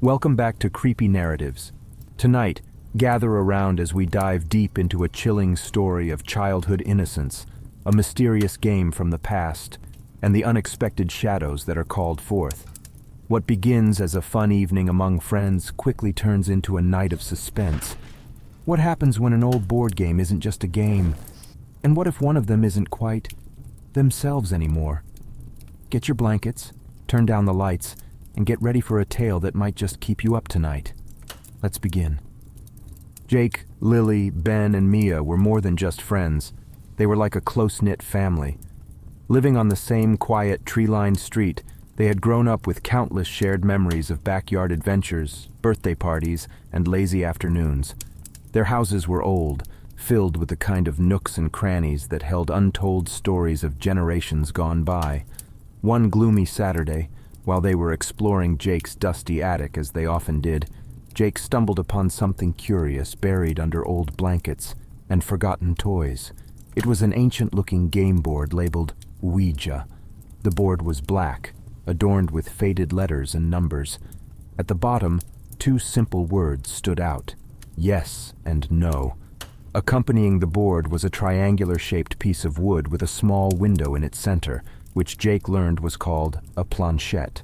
Welcome back to Creepy Narratives. Tonight, gather around as we dive deep into a chilling story of childhood innocence, a mysterious game from the past, and the unexpected shadows that are called forth. What begins as a fun evening among friends quickly turns into a night of suspense. What happens when an old board game isn't just a game? And what if one of them isn't quite themselves anymore? Get your blankets, turn down the lights, and get ready for a tale that might just keep you up tonight. Let's begin. Jake, Lily, Ben, and Mia were more than just friends. They were like a close-knit family. Living on the same quiet, tree-lined street, they had grown up with countless shared memories of backyard adventures, birthday parties, and lazy afternoons. Their houses were old, filled with the kind of nooks and crannies that held untold stories of generations gone by. One gloomy Saturday, while they were exploring Jake's dusty attic as they often did, Jake stumbled upon something curious buried under old blankets and forgotten toys. It was an ancient-looking game board labeled Ouija. The board was black, adorned with faded letters and numbers. At the bottom, two simple words stood out: yes and no. Accompanying the board was a triangular-shaped piece of wood with a small window in its center, which Jake learned was called a planchette.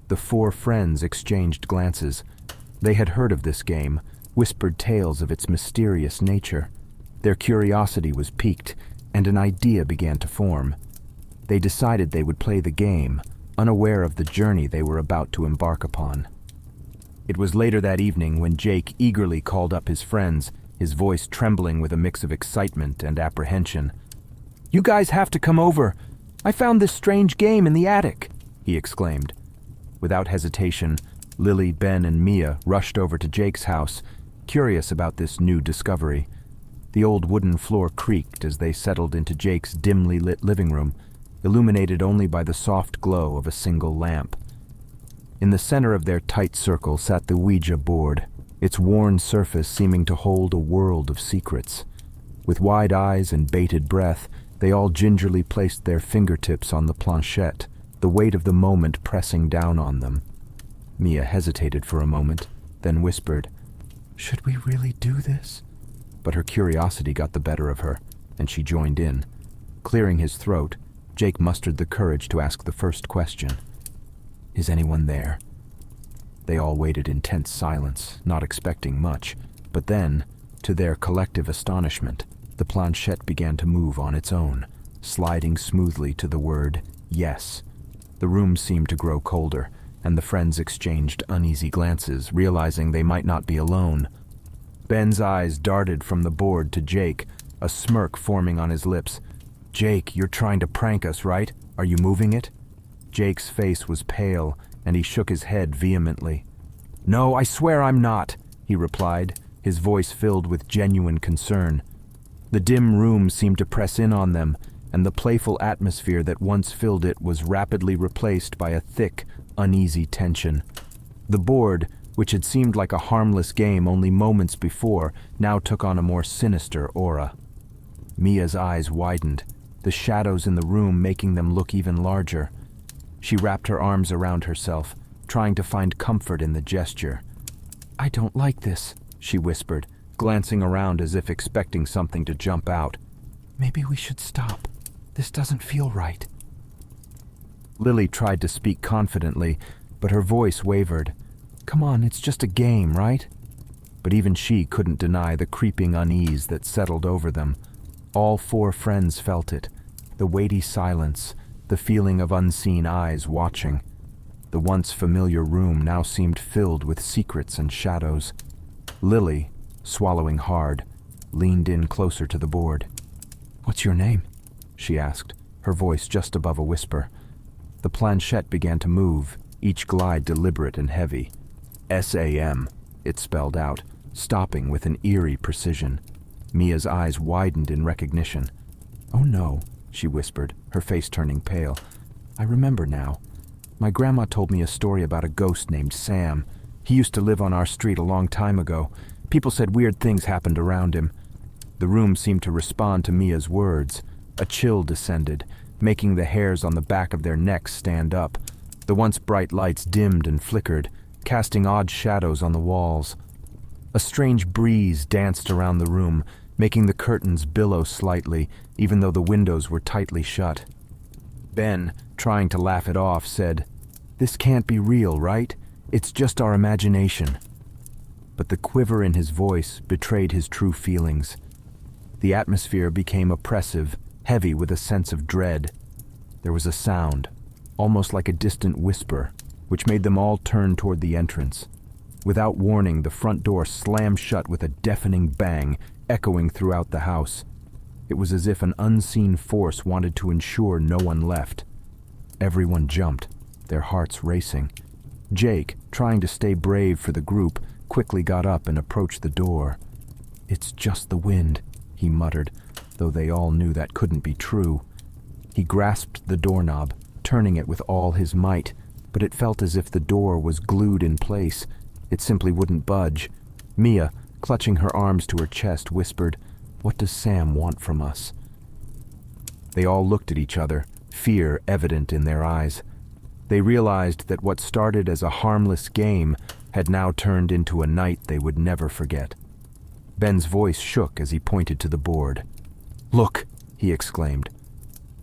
The four friends exchanged glances. They had heard of this game, whispered tales of its mysterious nature. Their curiosity was piqued, and an idea began to form. They decided they would play the game, unaware of the journey they were about to embark upon. It was later that evening when Jake eagerly called up his friends, his voice trembling with a mix of excitement and apprehension. "You guys have to come over! I found this strange game in the attic!" he exclaimed. Without hesitation, Lily, Ben, and Mia rushed over to Jake's house, curious about this new discovery. The old wooden floor creaked as they settled into Jake's dimly lit living room, illuminated only by the soft glow of a single lamp. In the center of their tight circle sat the Ouija board, its worn surface seeming to hold a world of secrets. With wide eyes and bated breath, they all gingerly placed their fingertips on the planchette, the weight of the moment pressing down on them. Mia hesitated for a moment, then whispered, "Should we really do this?" But her curiosity got the better of her, and she joined in. Clearing his throat, Jake mustered the courage to ask the first question. "Is anyone there?" They all waited in tense silence, not expecting much, but then, to their collective astonishment, the planchette began to move on its own, sliding smoothly to the word yes. The room seemed to grow colder, and the friends exchanged uneasy glances, realizing they might not be alone. Ben's eyes darted from the board to Jake, a smirk forming on his lips. "Jake, you're trying to prank us, right? Are you moving it?" Jake's face was pale, and he shook his head vehemently. "No, I swear I'm not," he replied, his voice filled with genuine concern. The dim room seemed to press in on them, and the playful atmosphere that once filled it was rapidly replaced by a thick, uneasy tension. The board, which had seemed like a harmless game only moments before, now took on a more sinister aura. Mia's eyes widened, the shadows in the room making them look even larger. She wrapped her arms around herself, trying to find comfort in the gesture. "I don't like this," she whispered, glancing around as if expecting something to jump out. "Maybe we should stop. This doesn't feel right." Lily tried to speak confidently, but her voice wavered. "Come on, it's just a game, right?" But even she couldn't deny the creeping unease that settled over them. All four friends felt it, the weighty silence, the feeling of unseen eyes watching. The once familiar room now seemed filled with secrets and shadows. Lily, swallowing hard, leaned in closer to the board. "What's your name?" she asked, her voice just above a whisper. The planchette began to move, each glide deliberate and heavy. "SAM," it spelled out, stopping with an eerie precision. Mia's eyes widened in recognition. "Oh no," she whispered, her face turning pale. "I remember now. My grandma told me a story about a ghost named Sam. He used to live on our street a long time ago. People said weird things happened around him." The room seemed to respond to Mia's words. A chill descended, making the hairs on the back of their necks stand up. The once bright lights dimmed and flickered, casting odd shadows on the walls. A strange breeze danced around the room, making the curtains billow slightly, even though the windows were tightly shut. Ben, trying to laugh it off, said, "This can't be real, right? It's just our imagination." But the quiver in his voice betrayed his true feelings. The atmosphere became oppressive, heavy with a sense of dread. There was a sound, almost like a distant whisper, which made them all turn toward the entrance. Without warning, the front door slammed shut with a deafening bang, echoing throughout the house. It was as if an unseen force wanted to ensure no one left. Everyone jumped, their hearts racing. Jake, trying to stay brave for the group, quickly got up and approached the door. "It's just the wind," he muttered, though they all knew that couldn't be true. He grasped the doorknob, turning it with all his might, but it felt as if the door was glued in place. It simply wouldn't budge. Mia, clutching her arms to her chest, whispered, "What does Sam want from us?" They all looked at each other, fear evident in their eyes. They realized that what started as a harmless game had now turned into a night they would never forget. Ben's voice shook as he pointed to the board. "Look!" he exclaimed.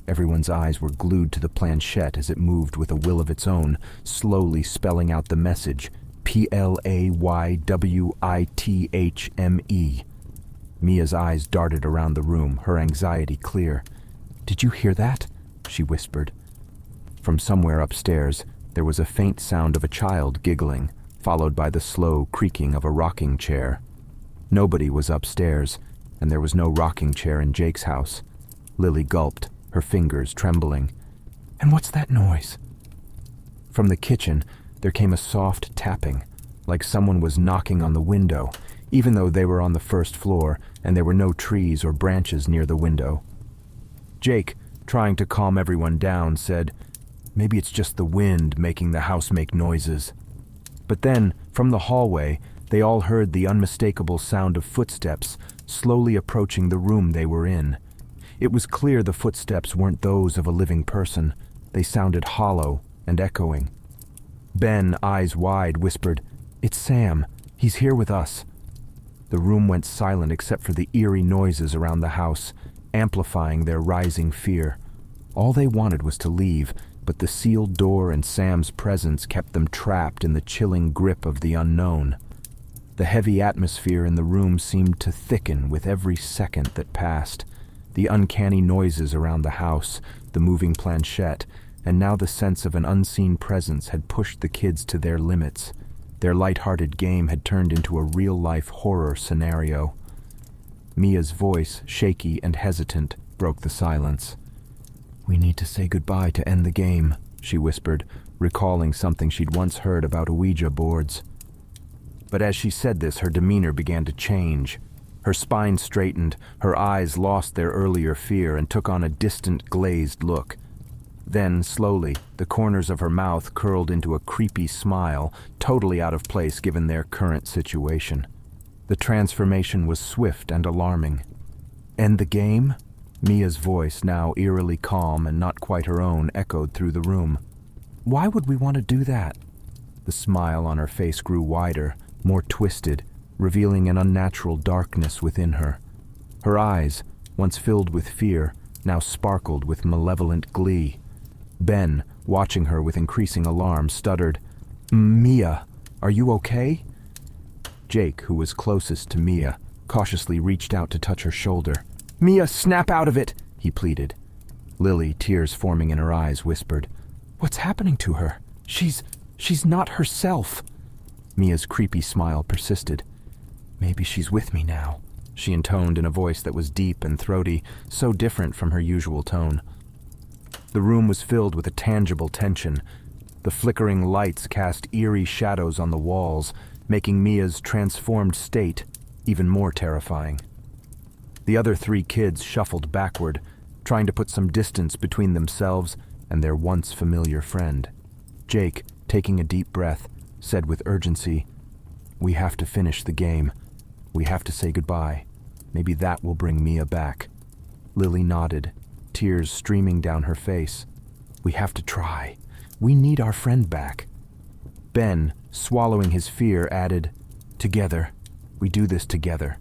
Everyone's eyes were glued to the planchette as it moved with a will of its own, slowly spelling out the message, PLAYWITHME. Mia's eyes darted around the room, her anxiety clear. "Did you hear that?" she whispered. From somewhere upstairs, there was a faint sound of a child giggling, followed by the slow creaking of a rocking chair. Nobody was upstairs, and there was no rocking chair in Jake's house. Lily gulped, her fingers trembling. "And what's that noise?" From the kitchen, there came a soft tapping, like someone was knocking on the window, even though they were on the first floor and there were no trees or branches near the window. Jake, trying to calm everyone down, said, "Maybe it's just the wind making the house make noises." But then, from the hallway, they all heard the unmistakable sound of footsteps slowly approaching the room they were in. It was clear the footsteps weren't those of a living person. They sounded hollow and echoing. Ben, eyes wide, whispered, "It's Sam. He's here with us." The room went silent except for the eerie noises around the house, amplifying their rising fear. All they wanted was to leave, but the sealed door and Sam's presence kept them trapped in the chilling grip of the unknown. The heavy atmosphere in the room seemed to thicken with every second that passed. The uncanny noises around the house, the moving planchette, and now the sense of an unseen presence had pushed the kids to their limits. Their light-hearted game had turned into a real-life horror scenario. Mia's voice, shaky and hesitant, broke the silence. "We need to say goodbye to end the game," she whispered, recalling something she'd once heard about Ouija boards. But as she said this, her demeanor began to change. Her spine straightened, her eyes lost their earlier fear and took on a distant, glazed look. Then, slowly, the corners of her mouth curled into a creepy smile, totally out of place given their current situation. The transformation was swift and alarming. "End the game?" Mia's voice, now eerily calm and not quite her own, echoed through the room. "Why would we want to do that?" The smile on her face grew wider, more twisted, revealing an unnatural darkness within her. Her eyes, once filled with fear, now sparkled with malevolent glee. Ben, watching her with increasing alarm, stuttered, "Mia, are you okay?" Jake, who was closest to Mia, cautiously reached out to touch her shoulder. "Mia, snap out of it!" he pleaded. Lily, tears forming in her eyes, whispered, "What's happening to her? She's not herself." Mia's creepy smile persisted. "Maybe she's with me now," she intoned in a voice that was deep and throaty, so different from her usual tone. The room was filled with a tangible tension. The flickering lights cast eerie shadows on the walls, making Mia's transformed state even more terrifying. The other three kids shuffled backward, trying to put some distance between themselves and their once familiar friend. Jake, taking a deep breath, said with urgency, "We have to finish the game. We have to say goodbye. Maybe that will bring Mia back." Lily nodded, tears streaming down her face. "We have to try. We need our friend back." Ben, swallowing his fear, added, "Together. We do this together."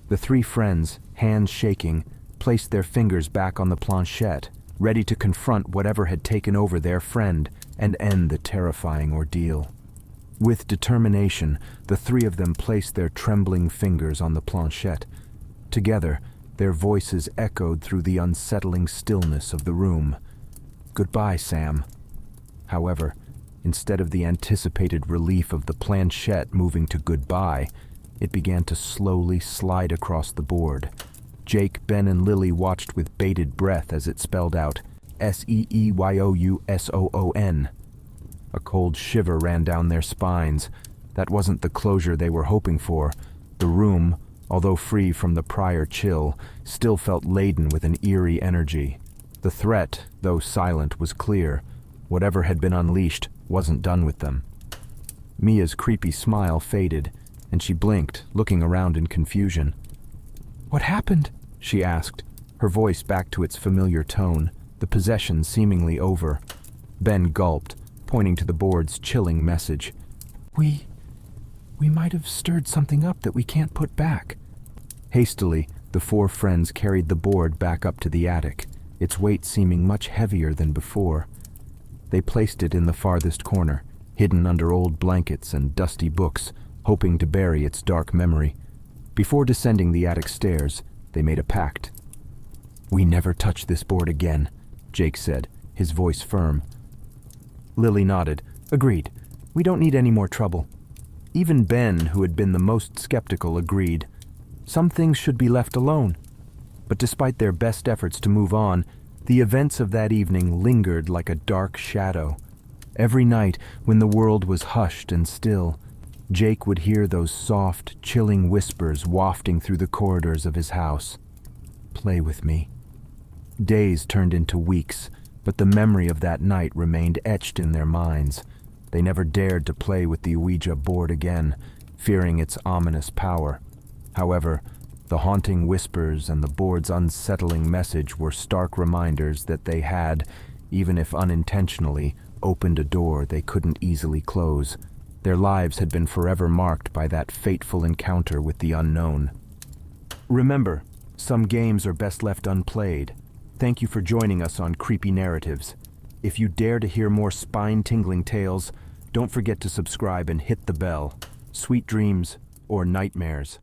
The three friends, hands shaking, placed their fingers back on the planchette, ready to confront whatever had taken over their friend and end the terrifying ordeal. With determination, the three of them placed their trembling fingers on the planchette. Together, their voices echoed through the unsettling stillness of the room. "Goodbye, Sam." However, instead of the anticipated relief of the planchette moving to goodbye, it began to slowly slide across the board. Jake, Ben, and Lily watched with bated breath as it spelled out SEEYOUSOON. A cold shiver ran down their spines. That wasn't the closure they were hoping for. The room, although free from the prior chill, still felt laden with an eerie energy. The threat, though silent, was clear. Whatever had been unleashed wasn't done with them. Mia's creepy smile faded, and she blinked, looking around in confusion. "What happened?" she asked, her voice back to its familiar tone, the possession seemingly over. Ben gulped, pointing to the board's chilling message. We might have stirred something up that we can't put back." Hastily, the four friends carried the board back up to the attic, its weight seeming much heavier than before. They placed it in the farthest corner, hidden under old blankets and dusty books, hoping to bury its dark memory. Before descending the attic stairs, they made a pact. "We never touch this board again," Jake said, his voice firm. Lily nodded. "Agreed. We don't need any more trouble." Even Ben, who had been the most skeptical, agreed. Some things should be left alone. But despite their best efforts to move on, the events of that evening lingered like a dark shadow. Every night, when the world was hushed and still, Jake would hear those soft, chilling whispers wafting through the corridors of his house. "Play with me." Days turned into weeks, but the memory of that night remained etched in their minds. They never dared to play with the Ouija board again, fearing its ominous power. However, the haunting whispers and the board's unsettling message were stark reminders that they had, even if unintentionally, opened a door they couldn't easily close. Their lives had been forever marked by that fateful encounter with the unknown. Remember, some games are best left unplayed. Thank you for joining us on Creepy Narratives. If you dare to hear more spine-tingling tales, don't forget to subscribe and hit the bell. Sweet dreams or nightmares.